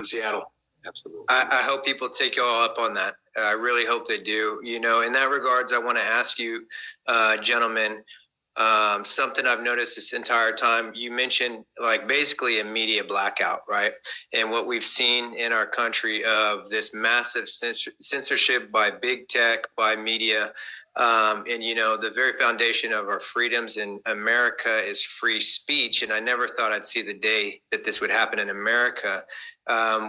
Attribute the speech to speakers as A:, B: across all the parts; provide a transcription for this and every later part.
A: in Seattle.
B: Absolutely.
C: I hope people take you all up on that. I really hope they do. You know, in that regards, I want to ask you, gentlemen, something I've noticed this entire time. You mentioned like basically a media blackout, right? And what we've seen in our country of this massive censorship by big tech, by media. And, you know, the very foundation of our freedoms in America is free speech. And I never thought I'd see the day that this would happen in America.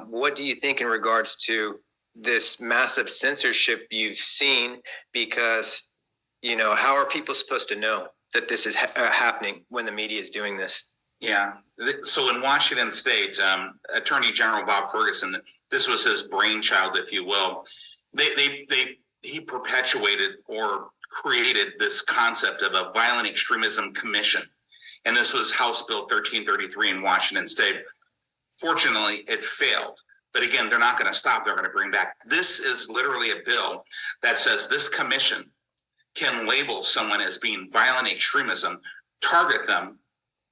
C: What do you think in regards to this massive censorship you've seen? Because, you know, how are people supposed to know that this is happening when the media is doing this?
B: Yeah. So in Washington State, Attorney General Bob Ferguson, this was his brainchild, if you will. He perpetuated or created this concept of a violent extremism commission. And this was House Bill 1333 in Washington State. Fortunately, it failed. But again, they're not going to stop. They're going to bring back. This is literally a bill that says this commission can label someone as being violent extremism, target them,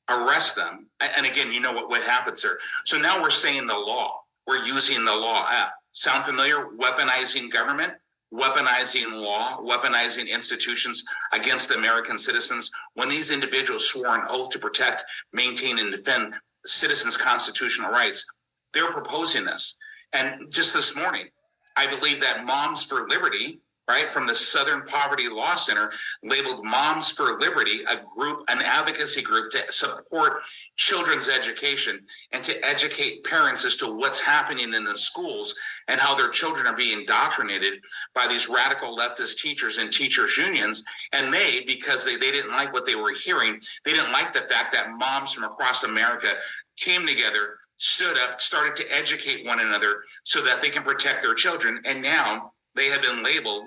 B: arrest them. And again, you know what happens there. So now we're saying the law. We're using the law. Sound familiar? Weaponizing government, weaponizing law, weaponizing institutions against American citizens. When these individuals swore an oath to protect, maintain, and defend citizens' constitutional rights, they're proposing this. And just this morning, I believe that Moms for Liberty, right, from the Southern Poverty Law Center, labeled Moms for Liberty, a group, an advocacy group to support children's education and to educate parents as to what's happening in the schools and how their children are being indoctrinated by these radical leftist teachers and teachers unions. And they, because they didn't like what they were hearing, they didn't like the fact that moms from across America came together, stood up, started to educate one another so that they can protect their children. And now they have been labeled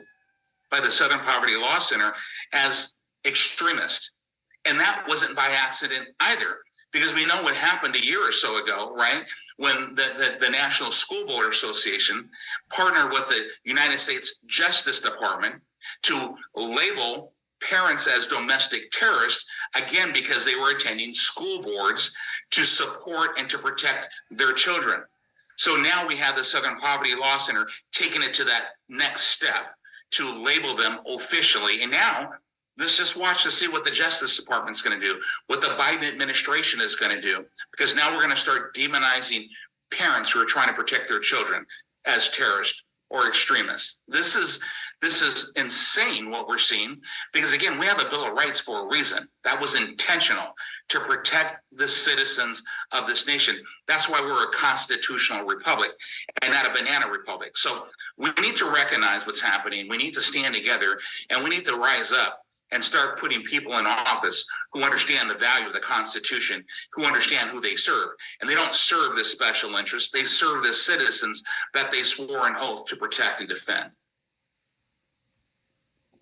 B: by the Southern Poverty Law Center as extremist. And that wasn't by accident either, because we know what happened a year or so ago, right? When the National School Board Association partnered with the United States Justice Department to label parents as domestic terrorists, again, because they were attending school boards to support and to protect their children. So now we have the Southern Poverty Law Center taking it to that next step to label them officially. And now let's just watch to see what the Justice Department's going to do, what the Biden administration is going to do, because now we're going to start demonizing parents who are trying to protect their children as terrorists or extremists. This is insane what we're seeing, because again, we have a Bill of Rights for a reason. That was intentional to protect the citizens of this nation. That's why we're a constitutional republic and not a banana republic. So we need to recognize what's happening. We need to stand together, and we need to rise up and start putting people in office who understand the value of the Constitution, who understand who they serve. And they don't serve this special interest. They serve the citizens that they swore an oath to protect and defend.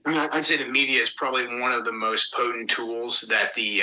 A: I mean, I'd say the media is probably one of the most potent tools that the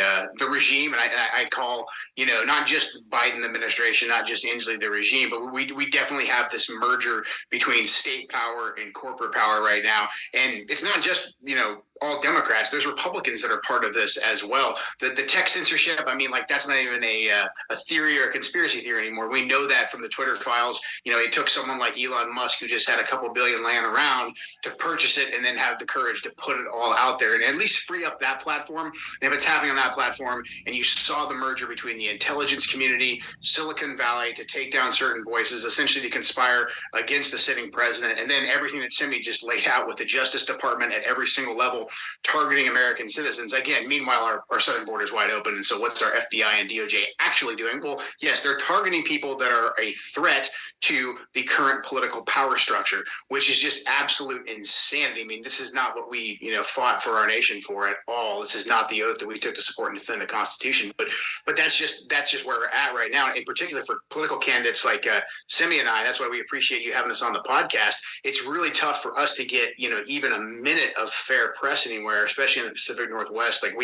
A: regime, and I call, you know, not just Biden administration, not just Inslee the regime, but we definitely have this merger between state power and corporate power right now. And it's not just, you know, all Democrats. There's Republicans that are part of this as well. The tech censorship, I mean, like, that's not even a theory or a conspiracy theory anymore. We know that from the Twitter files. You know, it took someone like Elon Musk, who just had a couple billion laying around, to purchase it and then have the courage to put it all out there and at least free up that platform. And if it's happening on that platform, and you saw the merger between the intelligence community, Silicon Valley, to take down certain voices, essentially to conspire against the sitting president, and then everything that Simi just laid out with the Justice Department at every single level targeting American citizens. Again, meanwhile, our southern border is wide open. And so what's our FBI and DOJ actually doing? Well, yes, they're targeting people that are a threat to the current political power structure, which is just absolute insanity. I mean, this is not what we, you know, fought for our nation for at all. This is not the oath that we took to support and defend the Constitution. But that's just where we're at right now. In particular, for political candidates like Simi and I, that's why we appreciate you having us on the podcast. It's really tough for us to get, you know, even a minute of fair press press anywhere, especially in the Pacific Northwest. Like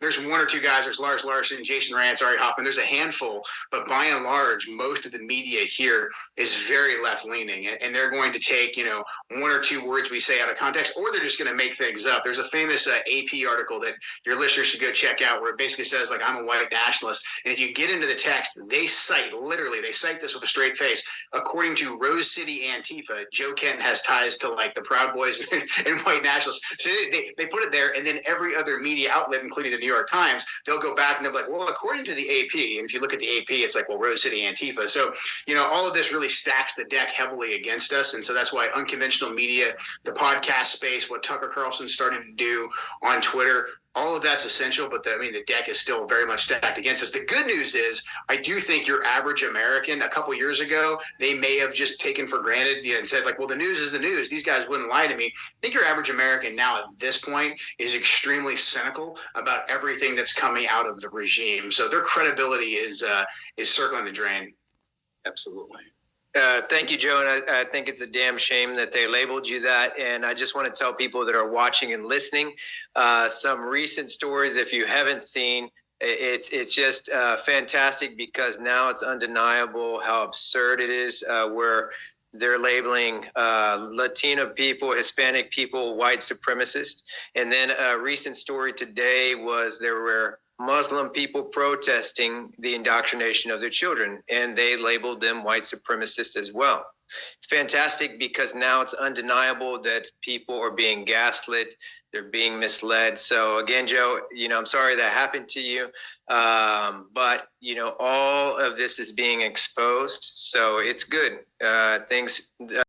A: there's one or two guys. There's Lars Larson, Jason Rantz, Ari Hoffman. There's a handful, but by and large, most of the media here is very left leaning, and they're going to take one or two words we say out of context, or they're just going to make things up. There's a famous AP article that your listeners should go check out, where it basically says like, I'm a white nationalist, and if you get into the text, they cite this with a straight face. According to Rose City Antifa, Joe Kenton has ties to like the Proud Boys and white nationalists. So they put it there, and then every other media outlet, including the New York Times, they'll go back and they'll be like, well, according to the AP, and if you look at the AP, it's like, well, Rose City Antifa. So all of this really stacks the deck heavily against us, and so that's why unconventional media, the podcast space, what Tucker Carlson's starting to do on Twitter, all of that's essential, but the deck is still very much stacked against us. The good news is, I do think your average American a couple years ago, they may have just taken for granted, and said like, well, the news is the news. These guys wouldn't lie to me. I think your average American now at this point is extremely cynical about everything that's coming out of the regime. So their credibility is circling the drain.
B: Absolutely.
C: Thank you, Joe. And I think it's a damn shame that they labeled you that. And I just want to tell people that are watching and listening some recent stories. If you haven't seen, it's just fantastic, because now it's undeniable how absurd it is, where they're labeling Latino people, Hispanic people, white supremacists. And then a recent story today was there were Muslim people protesting the indoctrination of their children, and they labeled them white supremacists as well. It's fantastic, because now it's undeniable that people are being gaslit, they're being misled. So again, Joe, I'm sorry that happened to you, but all of this is being exposed, so it's good. Things